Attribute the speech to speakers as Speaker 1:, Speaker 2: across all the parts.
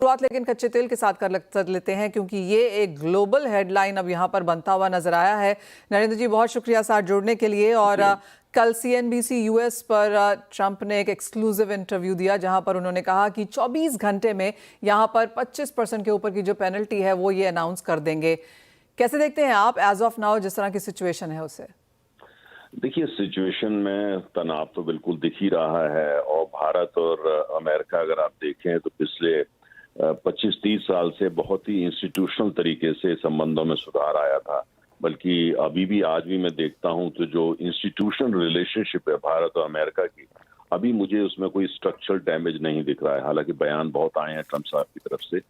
Speaker 1: शुरुआत लेकिन कच्चे तेल के साथ कर लेते हैं क्योंकि ये एक ग्लोबल हेडलाइन अब यहाँ पर बनता हुआ नजर आया है। नरेंद्र जी, बहुत शुक्रिया साथ जुड़ने के लिए। और कल CNBC US पर ट्रंप ने एक एक्सक्लूसिव इंटरव्यू दिया जहां पर उन्होंने कहा कि 24 घंटे में यहाँ पर 25% के ऊपर की जो पेनल्टी है वो ये अनाउंस कर देंगे। कैसे देखते हैं आप एज ऑफ नाउ जिस तरह की सिचुएशन है उसे?
Speaker 2: देखिए, सिचुएशन में तनाव तो बिल्कुल दिख ही रहा है और भारत और अमेरिका अगर आप देखें तो पिछले 25-30 साल से बहुत ही इंस्टीट्यूशनल तरीके से संबंधों में सुधार आया था। बल्कि अभी भी आज भी मैं देखता हूं तो जो इंस्टीट्यूशनल रिलेशनशिप है भारत और अमेरिका की, अभी मुझे उसमें कोई स्ट्रक्चरल डैमेज नहीं दिख रहा है। हालांकि बयान बहुत आए हैं ट्रंप साहब की तरफ से,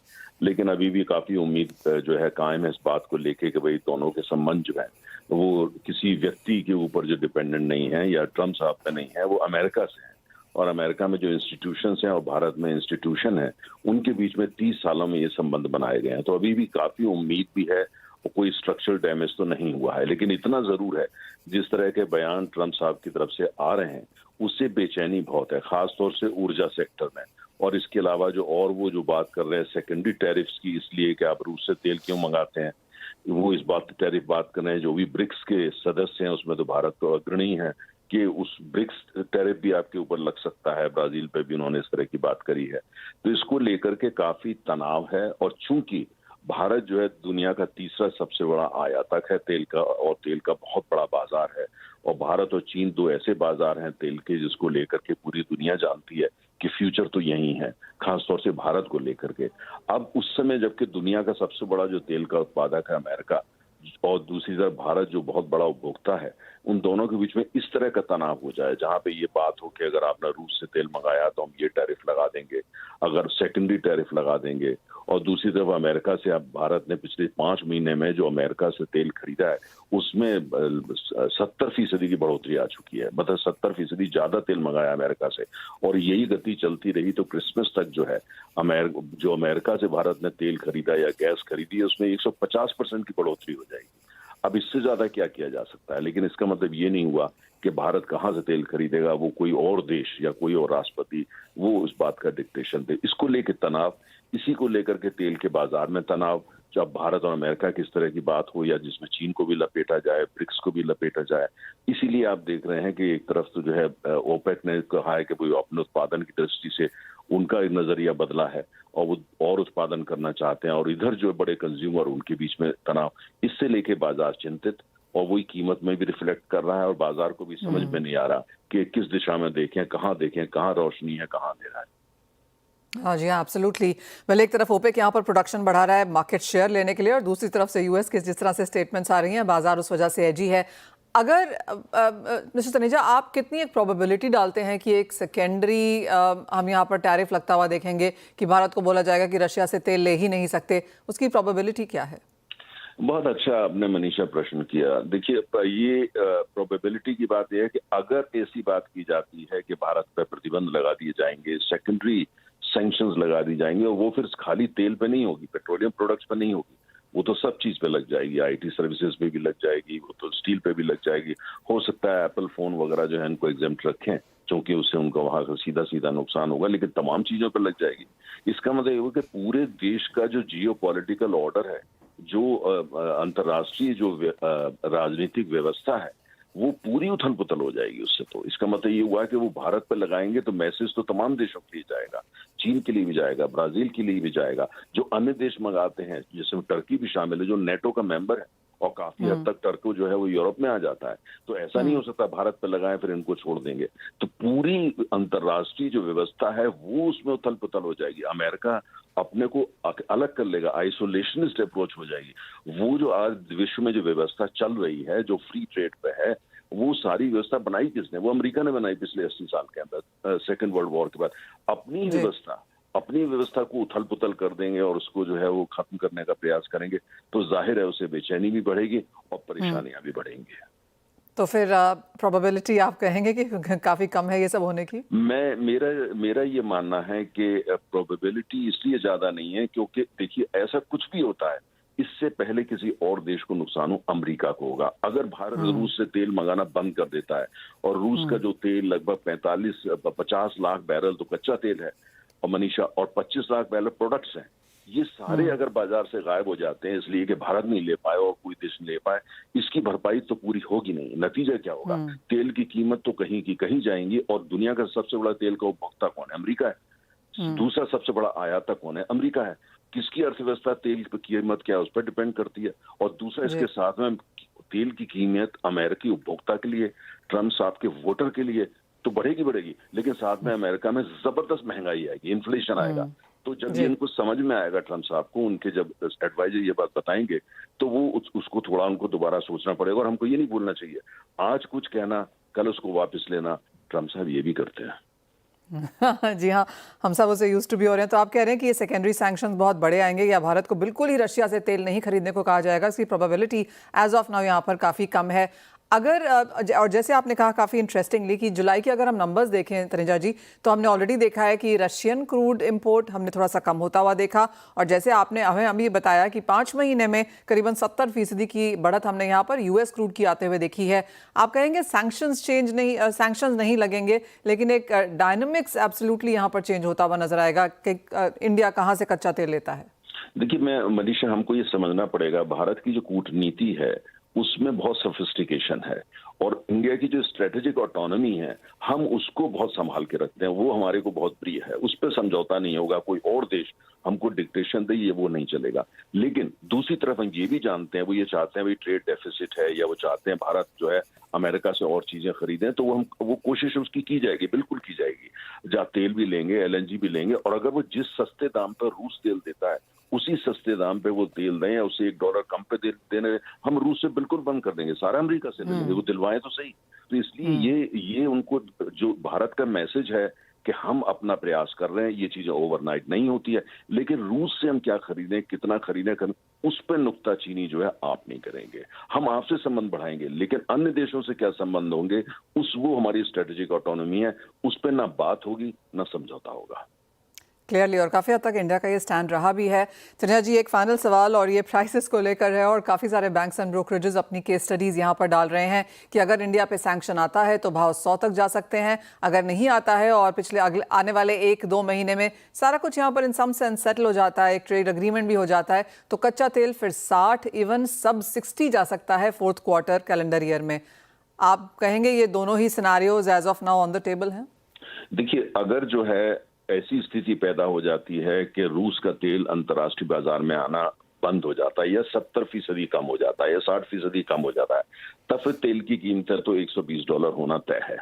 Speaker 2: लेकिन अभी भी काफी उम्मीद जो है कायम है इस बात को लेके कि भाई दोनों के संबंध जो है वो किसी व्यक्ति के ऊपर जो डिपेंडेंट नहीं है या ट्रंप साहब पे नहीं है, वो अमेरिका से है। और अमेरिका में जो इंस्टीट्यूशंस हैं और भारत में इंस्टीट्यूशन है, उनके बीच में 30 सालों में ये संबंध बनाए गए हैं। तो अभी भी काफी उम्मीद भी है और कोई स्ट्रक्चरल डैमेज तो नहीं हुआ है। लेकिन इतना जरूर है, जिस तरह के बयान ट्रंप साहब की तरफ से आ रहे हैं उससे बेचैनी बहुत है, खासतौर से ऊर्जा सेक्टर में। और इसके अलावा वो जो बात कर रहे हैं सेकेंडरी टैरिफ्स की, इसलिए कि आप रूस से तेल क्यों मंगाते हैं, वो इस टैरिफ बात कर रहे हैं। जो भी ब्रिक्स के सदस्य हैं उसमें तो भारत तो अग्रणी है कि उस ब्रिक्स टैरिफ भी आपके ऊपर लग सकता है। ब्राजील पे भी उन्होंने इस तरह की बात करी है। तो इसको लेकर के काफी तनाव है। और चूंकि भारत जो है दुनिया का तीसरा सबसे बड़ा आयातक है तेल का, और तेल का बहुत बड़ा बाजार है, और भारत और चीन दो ऐसे बाजार हैं तेल के जिसको लेकर के पूरी दुनिया जानती है कि फ्यूचर तो यही है, खासतौर से भारत को लेकर के। अब उस समय जबकि दुनिया का सबसे बड़ा जो तेल का उत्पादक है अमेरिका, और दूसरी तरफ भारत जो बहुत बड़ा उपभोक्ता है, उन दोनों के बीच में इस तरह का तनाव हो जाए जहां पे ये बात हो कि अगर आपने रूस से तेल मंगाया तो हम ये टैरिफ लगा देंगे, अगर सेकेंडरी टैरिफ लगा देंगे। और दूसरी तरफ अमेरिका से अब भारत ने पिछले 5 महीने में जो अमेरिका से तेल खरीदा है उसमें 70% की बढ़ोतरी आ चुकी है। मतलब 70% ज्यादा तेल मंगाया अमेरिका से, और यही गति चलती रही तो क्रिसमस तक जो है जो अमेरिका से भारत ने तेल खरीदा या गैस खरीदी है उसमें 150% की बढ़ोतरी हो जाएगी। अब इससे ज्यादा क्या किया जा सकता है? लेकिन इसका मतलब ये नहीं हुआ कि भारत कहां से तेल खरीदेगा, वो कोई और देश या कोई और राष्ट्रपति वो उस बात का डिक्टेशन दे। इसको लेकर तनाव, इसी को लेकर के तेल के बाजार में तनाव, जब भारत और अमेरिका की इस तरह की बात हो या जिसमें चीन को भी लपेटा जाए, ब्रिक्स को भी लपेटा जाए। इसीलिए आप देख रहे हैं कि एक तरफ तो जो है ओपेक ने कहा है कि वो अपने उत्पादन की दृष्टि से उनका नजरिया बदला है और वो और उत्पादन करना चाहते हैं, और इधर जो बड़े कंज्यूमर उनके बीच में तनाव, इससे लेके बाजार चिंतित, और वही कीमत में भी रिफ्लेक्ट कर रहा है। और बाजार को भी समझ में नहीं आ रहा कि किस दिशा में देखें, कहाँ रोशनी है, कहाँ अंधेरा है।
Speaker 1: हाँ जी, हाँ, एब्सोल्युटली। वेल, एक तरफ ओपेक यहाँ पर प्रोडक्शन बढ़ा रहा है मार्केट शेयर लेने के लिए, और दूसरी तरफ से यूएस के जिस तरह से स्टेटमेंट्स आ रही हैं, बाजार उस वजह से एजी है। अगर मिस्टर तनेजा, आप कितनी एक प्रोबेबिलिटी डालते हैं कि एक सेकेंडरी हम यहाँ पर टैरिफ लगता हुआ देखेंगे कि भारत को बोला जाएगा कि रशिया से तेल ले ही नहीं सकते, उसकी प्रोबेबिलिटी क्या है?
Speaker 2: बहुत अच्छा आपने मनीषा प्रश्न किया। देखिए, ये प्रोबेबिलिटी की बात यह है कि अगर ऐसी बात की जाती है कि भारत पर प्रतिबंध लगा दिए जाएंगे, सेकेंडरी सैंक्शंस लगा दी जाएंगे, और वो फिर खाली तेल पे नहीं होगी, पेट्रोलियम प्रोडक्ट्स पे नहीं होगी, वो तो सब चीज पे लग जाएगी, आईटी सर्विसेज पे भी लग जाएगी, वो तो स्टील पे भी लग जाएगी। हो सकता है एप्पल फोन वगैरह जो है इनको एग्जेम्प्ट रखें क्योंकि उससे उनका वहां का सीधा सीधा नुकसान होगा, लेकिन तमाम चीजों पर लग जाएगी। इसका मतलब ये कि पूरे देश का जो जियो पॉलिटिकल ऑर्डर है, जो अंतर्राष्ट्रीय जो राजनीतिक व्यवस्था है, वो पूरी उथल पुथल हो जाएगी उससे। तो इसका मतलब ये हुआ कि वो भारत पर लगाएंगे तो मैसेज तो तमाम देशों के लिए जाएगा, चीन के लिए भी जाएगा, ब्राजील के लिए भी जाएगा, जो अन्य देश मंगाते हैं जिसमें टर्की भी शामिल है जो नेटो का मेंबर है, और काफी हद तक टर्की जो है वो यूरोप में आ जाता है। तो ऐसा नहीं हो सकता भारत पर लगाएं फिर इनको छोड़ देंगे। तो पूरी अंतर्राष्ट्रीय जो व्यवस्था है वो उसमें उथल पुथल हो जाएगी। अमेरिका अपने को अलग कर लेगा, आइसोलेशनिस्ट अप्रोच हो जाएगी। वो जो आज विश्व में जो व्यवस्था चल रही है, जो फ्री ट्रेड पे है, वो सारी व्यवस्था बनाई किसने? वो अमेरिका ने बनाई पिछले 80 साल के अंदर, सेकेंड वर्ल्ड वॉर के बाद। अपनी व्यवस्था को उथल पुथल कर देंगे और उसको जो है वो खत्म करने का प्रयास करेंगे, तो जाहिर है उसे बेचैनी भी बढ़ेगी और परेशानियां भी बढ़ेंगी।
Speaker 1: तो फिर प्रोबेबिलिटी आप कहेंगे कि काफी कम है ये सब होने की?
Speaker 2: मेरा ये मानना है कि प्रोबेबिलिटी इसलिए ज्यादा नहीं है क्योंकि देखिए, ऐसा कुछ भी होता है इससे पहले किसी और देश को नुकसान हो, अमेरिका को होगा। अगर भारत रूस से तेल मंगाना बंद कर देता है, और रूस का जो तेल लगभग 50 लाख बैरल तो कच्चा तेल है, और मनीषा, और 25 लाख पहले प्रोडक्ट्स हैं, ये सारे अगर बाजार से गायब हो जाते हैं इसलिए कि भारत नहीं ले पाए और कोई देश नहीं ले पाए, इसकी भरपाई तो पूरी होगी नहीं। नतीजा क्या होगा? तेल की कीमत तो कहीं की कहीं जाएंगी, और दुनिया का सबसे बड़ा तेल का उपभोक्ता कौन है? अमेरिका है। दूसरा सबसे बड़ा आयातक कौन है? अमेरिका है। किसकी अर्थव्यवस्था तेल की कीमत क्या है उस पर डिपेंड करती है। और दूसरा इसके साथ में तेल की कीमत अमेरिकी उपभोक्ता के लिए, ट्रम्प साहब के वोटर के लिए तो बढ़ेगी, लेकिन साथ में अमेरिका में जबरदस्त महंगाई आएगी, इन्फ्लेशन आएगा। तो जब ये इनको समझ में आएगा, ट्रम्प साहब को, उनके जब एडवाइजर ये बात बताएंगे, तो वो उसको थोड़ा उनको दोबारा सोचना पड़ेगा। और हमको ये नहीं भूलना चाहिए, आज कुछ कहना, कल उसको वापस लेना, ट्रम्प साहब ये भी करते हैं।
Speaker 1: जी हाँ, हम सब उसे यूज्ड टू भी हो रहे हैं। तो आप कह रहे हैं कि ये सेकेंडरी सैंक्शंस बहुत बड़े आएंगे, या भारत को बिल्कुल ही रशिया से तेल नहीं खरीदने को कहा जाएगा, इसकी प्रोबेबिलिटी एज ऑफ नाउ यहाँ पर काफ़ी कम है। अगर और जैसे आपने कहा काफ़ी इंटरेस्टिंगली कि जुलाई के अगर हम नंबर्स देखें तनुजा जी, तो हमने ऑलरेडी देखा है कि रशियन क्रूड इंपोर्ट हमने थोड़ा सा कम होता हुआ देखा, और जैसे आपने हमें अभी बताया कि 5 महीने में करीबन 70% की बढ़त हमने यहाँ पर यूएस क्रूड की आते हुए देखी है। आप कहेंगे सैंक्शंस नहीं लगेंगे, लेकिन एक डायनामिक्स एब्सोल्युटली यहाँ पर चेंज होता हुआ नजर आएगा कि इंडिया कहाँ से कच्चा तेल लेता है।
Speaker 2: देखिए मनीषा, हमको ये समझना पड़ेगा, भारत की जो कूटनीति है उसमें बहुत सोफिस्टिकेशन है, और इंडिया की जो स्ट्रेटेजिक ऑटोनॉमी है हम उसको बहुत संभाल के रखते हैं, वो हमारे को बहुत प्रिय है, उस पर समझौता नहीं होगा। कोई और देश हमको डिक्टेशन दे, ये वो नहीं चलेगा। लेकिन दूसरी तरफ हम ये भी जानते हैं, वो ये चाहते हैं भाई ट्रेड डेफिसिट है, या वो चाहते हैं भारत जो है अमेरिका से और चीजें खरीदें, तो वो कोशिश उसकी की जाएगी, बिल्कुल की जाएगी। जहाँ तेल भी लेंगे, एलएनजी भी लेंगे, और अगर वो जिस सस्ते दाम पर रूस तेल देता है उसी सस्ते दाम पे वो तेल दें, या उसे $1 कम पे देने, हम रूस से बिल्कुल बंद कर देंगे, सारा अमेरिका से लेंगे, वो दिलवाएं तो सही। तो इसलिए ये उनको जो भारत का मैसेज है कि हम अपना प्रयास कर रहे हैं, ये चीजें ओवरनाइट नहीं होती है, लेकिन रूस से हम क्या खरीदें, कितना खरीदें, उस पर नुक्ताचीनी जो है आप नहीं करेंगे। हम आपसे संबंध बढ़ाएंगे, लेकिन अन्य देशों से क्या संबंध होंगे, वो हमारी स्ट्रेटेजिक ऑटोनॉमी है, उस पर ना बात होगी ना समझौता होगा।
Speaker 1: क्लियरली, और काफ़ी हद तक इंडिया का ये स्टैंड रहा भी है। तनुजा जी, एक फाइनल सवाल, और ये प्राइसेस को लेकर है, और काफ़ी सारे बैंक्स एंड ब्रोकरेजेस अपनी केस स्टडीज़ यहाँ पर डाल रहे हैं कि अगर इंडिया पे सैंक्शन आता है तो भाव 100 तक जा सकते हैं, अगर नहीं आता है और आने वाले 1-2 महीने में सारा कुछ यहाँ पर इन सम सेंस सेटल हो जाता है, एक ट्रेड एग्रीमेंट भी हो जाता है, तो कच्चा तेल फिर 60 इवन सब 60 जा सकता है 4th क्वार्टर कैलेंडर ईयर में। आप कहेंगे ये दोनों ही scenarios as of now on the table हैं?
Speaker 2: देखिए, अगर जो है ऐसी स्थिति पैदा हो जाती है कि रूस का तेल अंतर्राष्ट्रीय बाजार में आना बंद हो जाता है, या 70% कम हो जाता है, या 60% कम हो जाता है, तब फिर तेल की कीमत तो $120 होना तय है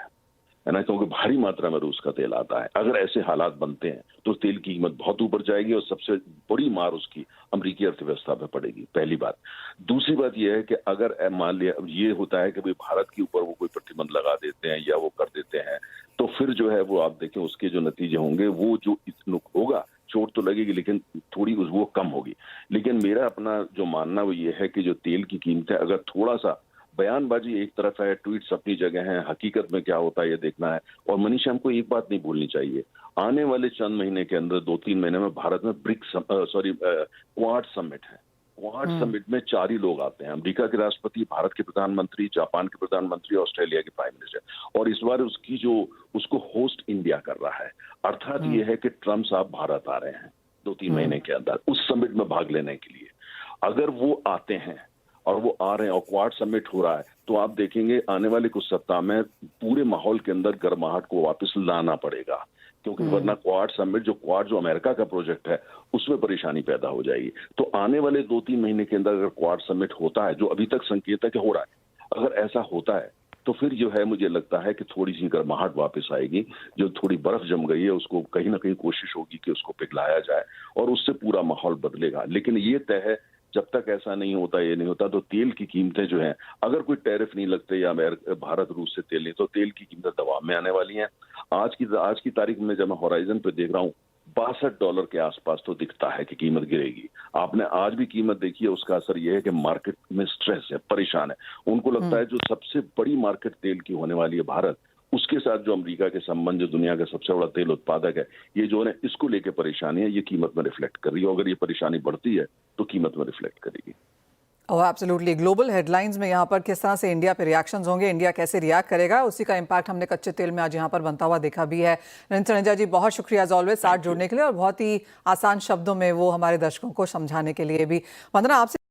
Speaker 2: ना, क्योंकि भारी मात्रा में रूस का तेल आता है। अगर ऐसे हालात बनते हैं तो तेल की कीमत बहुत ऊपर जाएगी, और सबसे बड़ी मार उसकी अमेरिकी अर्थव्यवस्था पे पड़ेगी, पहली बात। दूसरी बात यह है कि अगर मान लिया ये होता है कि भाई भारत के ऊपर वो कोई प्रतिबंध लगा देते हैं या वो कर देते हैं, तो फिर जो है वो आप देखें उसके जो नतीजे होंगे, वो जो होगा, चोट तो लगेगी लेकिन थोड़ी वो कम होगी। लेकिन मेरा अपना जो मानना वो ये है कि जो तेल की कीमत है, अगर थोड़ा सा बयानबाजी एक तरफ है, ट्वीट्स अपनी जगह हैं, हकीकत में क्या होता है ये देखना है। और मनीषा, हमको एक बात नहीं भूलनी चाहिए, आने वाले चंद महीने के अंदर 2-3 महीने में भारत में क्वाड समिट है। क्वाड समिट में 4 ही लोग आते हैं, अमेरिका के राष्ट्रपति, भारत के प्रधानमंत्री, जापान के प्रधानमंत्री, ऑस्ट्रेलिया के प्राइम मिनिस्टर, और इस बार उसको होस्ट इंडिया कर रहा है। अर्थात ये है कि ट्रम्प साहब भारत आ रहे हैं 2-3 महीने के अंदर उस समिट में भाग लेने के लिए। अगर वो आते हैं और वो आ रहे हैं और क्वाड समिट हो रहा है, तो आप देखेंगे आने वाले कुछ सप्ताह में पूरे माहौल के अंदर गर्माहट को वापस लाना पड़ेगा, क्योंकि वरना क्वाड समिट जो अमेरिका का प्रोजेक्ट है उसमें परेशानी पैदा हो जाएगी। तो आने वाले 2-3 महीने के अंदर अगर क्वाड समिट होता है, जो अभी तक संकेत है कि हो रहा है, अगर ऐसा होता है तो फिर जो है मुझे लगता है कि थोड़ी सी गर्माहट वापस आएगी। जो थोड़ी बर्फ जम गई है उसको कहीं ना कहीं कोशिश होगी कि उसको पिघलाया जाए, और उससे पूरा माहौल बदलेगा। लेकिन ये तय है, जब तक ऐसा नहीं होता, ये नहीं होता, तो तेल की कीमतें जो हैं, अगर कोई टैरिफ नहीं लगते या भारत रूस से तेल नहीं, तो तेल की कीमतें दबाव में आने वाली हैं। आज की तारीख में जब मैं होराइजन पे देख रहा हूँ, $62 के आसपास तो दिखता है कि कीमत गिरेगी। आपने आज भी कीमत देखी है, उसका असर यह है कि मार्केट में स्ट्रेस है, परेशान है। उनको लगता है जो सबसे बड़ी मार्केट तेल की होने वाली है भारत, उसके साथ जो अमेरिका के संबंध, जो दुनिया का सबसे बड़ा तेल उत्पादक है, ये जो है इसको लेकर परेशानी है, ये कीमत में रिफ्लेक्ट कर रही है। अगर ये परेशानी बढ़ती है तो कीमत में रिफ्लेक्ट करेगी।
Speaker 1: और एब्सोल्युटली ग्लोबल हेडलाइंस में यहाँ पर किस तरह से इंडिया पे रिएक्शंस होंगे, इंडिया कैसे रिएक्ट करेगा, उसी का इम्पैक्ट हमने कच्चे तेल में आज यहाँ पर बनता हुआ देखा भी है। नरेंद्र तनेजा जी, बहुत शुक्रिया एज ऑलवेज साथ जुड़ने के लिए और बहुत ही आसान शब्दों में वो हमारे दर्शकों को समझाने के लिए भी। वंदना, आपसे